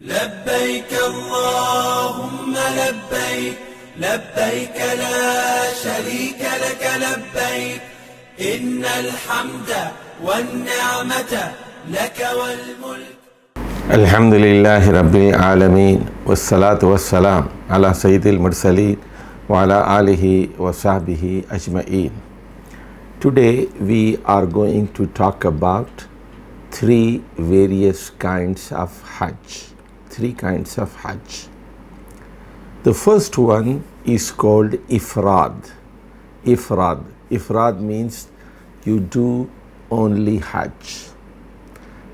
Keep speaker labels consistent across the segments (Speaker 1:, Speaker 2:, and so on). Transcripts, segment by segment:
Speaker 1: لبيك اللهم لبيك لبيك لا شريك لك لبيك إن الحمد والنعمة لك والملك.
Speaker 2: الحمد لله رب العالمين والصلاة والسلام على سيد المرسلين وعلى آله وصحبه أجمعين. Today we are going to talk about three various kinds of Hajj. Three kinds of Hajj. The first one is called Ifrad. Ifrad means you do only Hajj.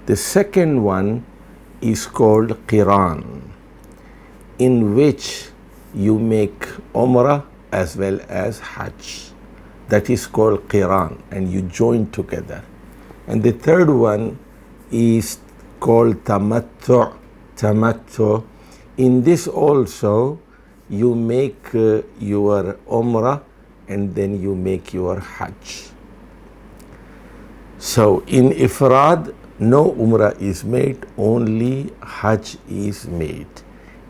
Speaker 2: The second one is called Qiran, in which you make Umrah as well as Hajj. That is called Qiran, and you join together. And the third one is called Tamattu. In this also you make your Umrah and then you make your Hajj. So in Ifrad, no Umrah is made, only Hajj is made.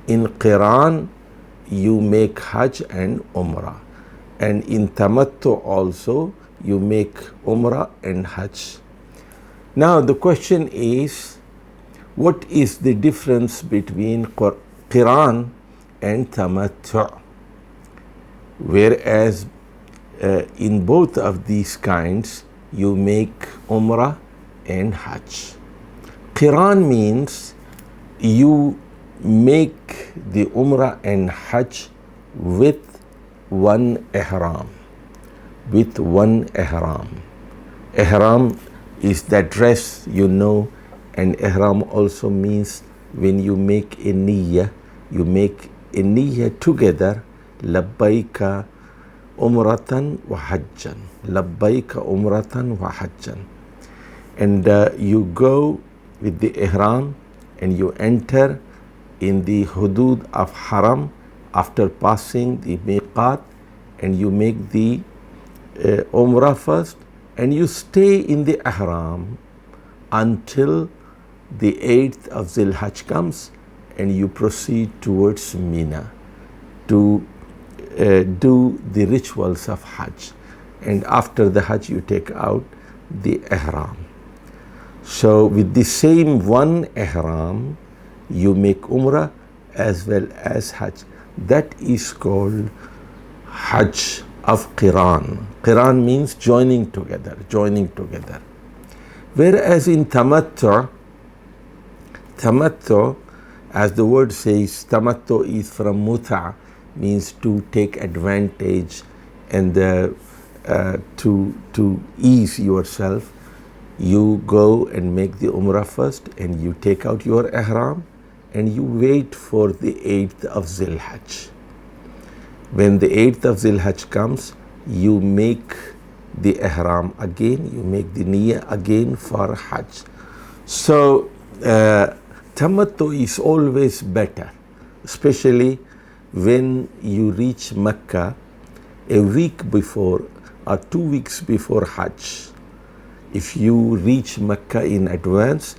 Speaker 2: In Qiran, you make Hajj and Umrah. And in Tamattu also, you make Umrah and Hajj. Now the question is, what is the difference between Qiran and Tamattu? Whereas in both of these kinds, you make Umrah and Hajj. Qiran means you make the Umrah and Hajj with one ihram. Ihram is that dress, and ihram also means when you make a niyyah, you make a niyyah together, labbaika umratan wa hajjan, labbaika umratan wa hajjan. And you go with the ihram and you enter in the hudud of haram after passing the miqat, and you make the umrah first, and you stay in the ihram until the 8th of Zil Hajj comes, and you proceed towards Mina to do the rituals of Hajj. And after the Hajj you take out the ihram. So with the same one ihram, you make Umrah as well as Hajj. That is called Hajj of Qiran. Qiran means joining together. Whereas in Tamattu, as the word says, Tamattu is from muta, means to take advantage and to ease yourself. You go and make the Umrah first, and you take out your ihram, and you wait for the 8th of Zil Hajj. When the 8th of Zil Hajj comes, you make the ihram again, you make the niyyah again for Hajj. So Tamattu is always better, especially when you reach Mecca a week before or 2 weeks before Hajj. If you reach Mecca in advance,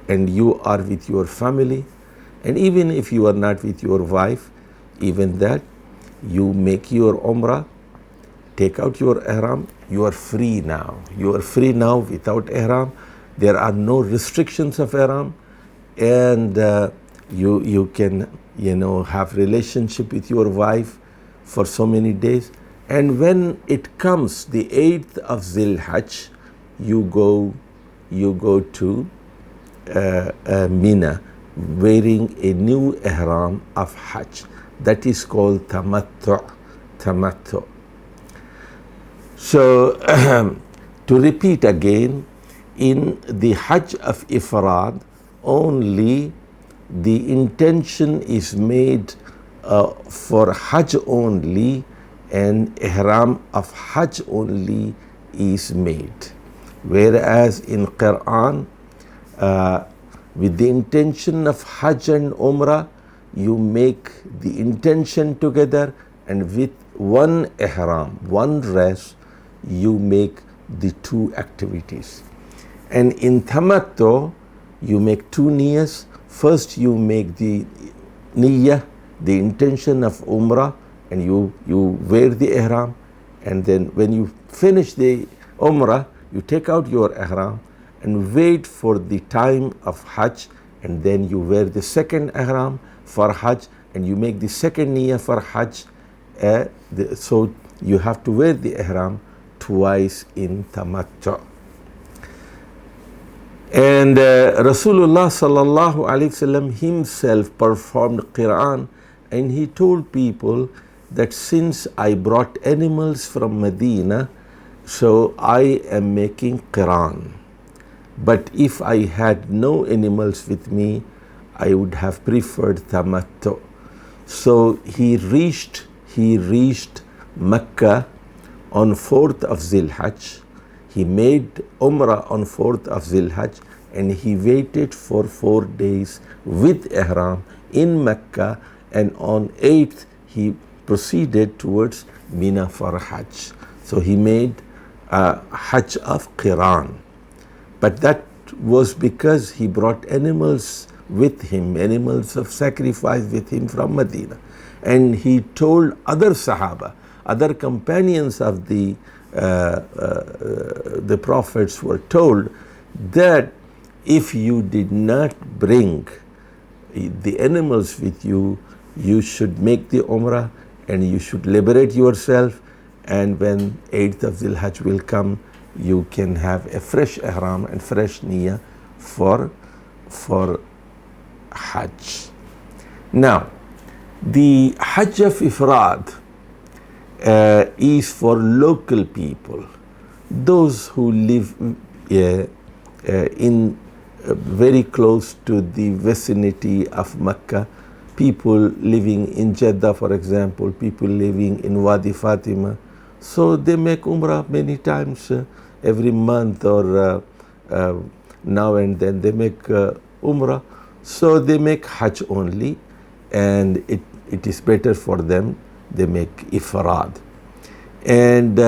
Speaker 2: and you are with your family, and even if you are not with your wife, even that, you make your Umrah, take out your ihram, you are free now. You are free now without ihram. There are no restrictions of ihram, and you can have relationship with your wife for so many days. And when it comes the 8th of Zil Hajj, you go to Mina wearing a new ihram of Hajj. That is called Tamattu. So to repeat again, in the Hajj of Ifrad, only the intention is made for Hajj only, and ihram of Hajj only is made. Whereas in Quran, with the intention of Hajj and Umrah, you make the intention together, and with one ihram, one dress, you make the two activities. And in Tamattu, you make two niyyahs. First you make the niyyah, the intention of umrah, and you wear the ihram, and then when you finish the umrah, you take out your ihram and wait for the time of Hajj, and then you wear the second ihram for Hajj, and you make the second niyyah for Hajj. So you have to wear the ihram twice in tamattu. And Rasulullah sallallahu alaihi wasallam himself performed Quran, and he told people that since I brought animals from Medina, so I am making Quran. But if I had no animals with me, I would have preferred tamattu. So he reached Mecca on 4th of Zilhajj. He made Umrah on 4th of Zilhajj, and he waited for 4 days with Ihram in Mecca, and on 8th he proceeded towards Mina for Hajj. So he made a Hajj of Qiran. But that was because he brought animals with him, animals of sacrifice with him from Medina. And he told other Sahaba, other companions of the prophets were told that if you did not bring the animals with you, you should make the Umrah and you should liberate yourself, and when 8th of Zilhajj will come, you can have a fresh ihram and fresh niyyah for Hajj. Now, the Hajj of Ifrad is for local people, those who live in very close to the vicinity of Mecca, people living in Jeddah, for example, people living in Wadi Fatima. So they make Umrah many times every month, or now and then they make Umrah. So they make Hajj only, and it is better for them. They make Ifrad. And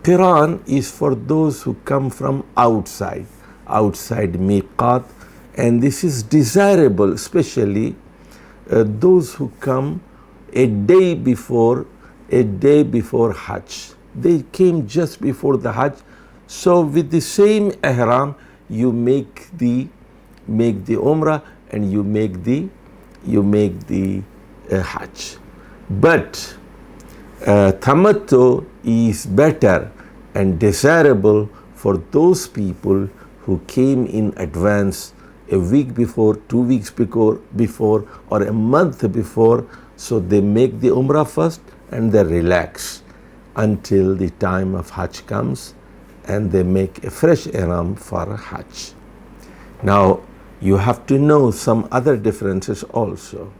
Speaker 2: Qiran is for those who come from outside Miqat, and this is desirable, especially those who come a day before Hajj. They came just before the Hajj. So with the same ihram, you make the Umrah and you make the Hajj. But tamattu is better and desirable for those people who came in advance, a week before, 2 weeks before, or a month before. So they make the Umrah first and they relax until the time of Hajj comes, and they make a fresh ihram for Hajj. Now, you have to know some other differences also.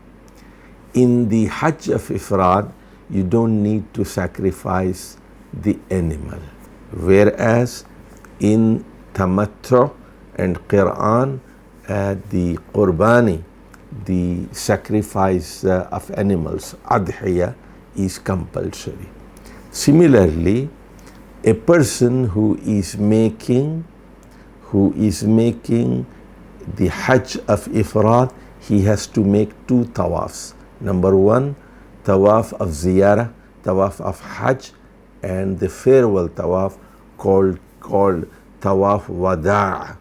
Speaker 2: In the Hajj of Ifrad, you don't need to sacrifice the animal, whereas in Tamattu and Qiran, the Qurbani, the sacrifice of animals, Adhiyah, is compulsory. Similarly, a person who is making the Hajj of Ifrad, he has to make 2 tawafs. Number 1, tawaf of ziyarah, tawaf of Hajj, and the farewell tawaf called tawaf wada'.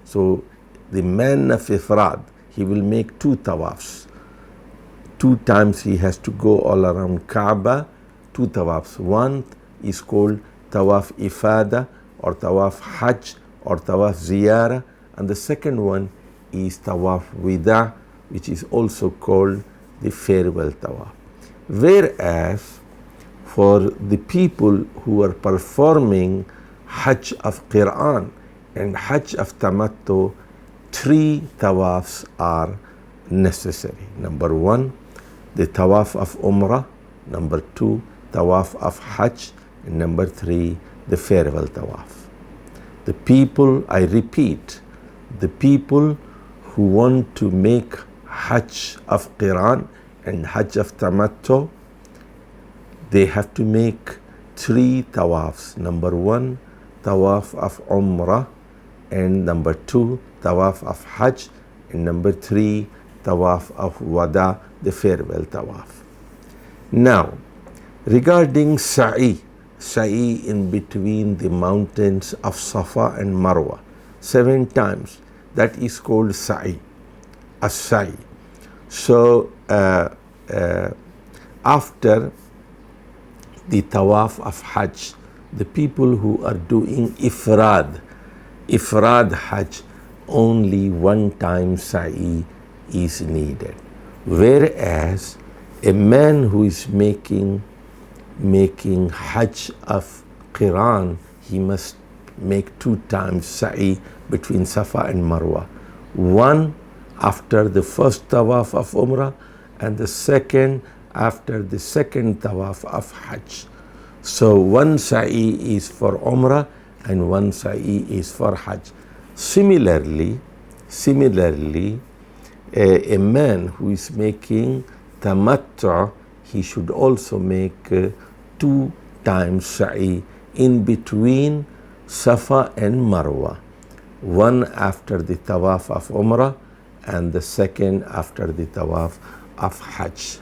Speaker 2: So the man of Ifrad, he will make 2 tawafs. 2 times he has to go all around Kaaba, 2 tawafs. One is called tawaf ifada, or tawaf Hajj, or tawaf ziyarah, and the second one is tawaf wida', which is also called the farewell tawaf. Whereas for the people who are performing Hajj of Qiran and Hajj of Tamattu, 3 tawafs are necessary. Number 1, the tawaf of Umrah. Number 2, tawaf of Hajj. And number 3, the farewell tawaf. The people, I repeat, the people who want to make Hajj of Qiran and Hajj of Tamattu, they have to make 3 tawafs. Number 1, tawaf of Umrah, and number 2, tawaf of Hajj, and number 3, tawaf of Wada, the farewell tawaf. Now, regarding sa'i in between the mountains of Safa and Marwa, 7 times, that is called sa'i, as-sa'i. So, after the tawaf of Hajj, the people who are doing ifrad Hajj, only 1 time sa'i is needed. Whereas a man who is making Hajj of Qiran, he must make 2 times sa'i between Safa and Marwa. 1 after the first tawaf of Umrah, and the second after the second tawaf of Hajj. So 1 sa'i is for Umrah and 1 sa'i is for Hajj. Similarly, a man who is making tamattu, he should also make 2 times sa'i in between Safa and Marwa. 1 after the tawaf of Umrah and the second after the tawaf of Hajj.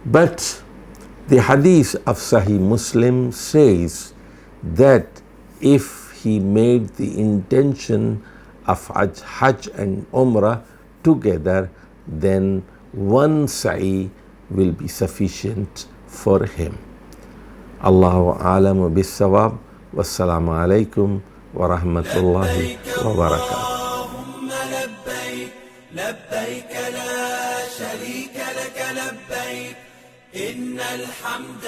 Speaker 2: But the hadith of Sahih Muslim says that if he made the intention of Hajj and Umrah together, then 1 sa'i will be sufficient for him. Allahu a'lamu bis-sawab. Wassalamu alaikum wa rahmatullahi wa barakatuh.
Speaker 1: لبيك لا شريك لك لبيك إن الحمد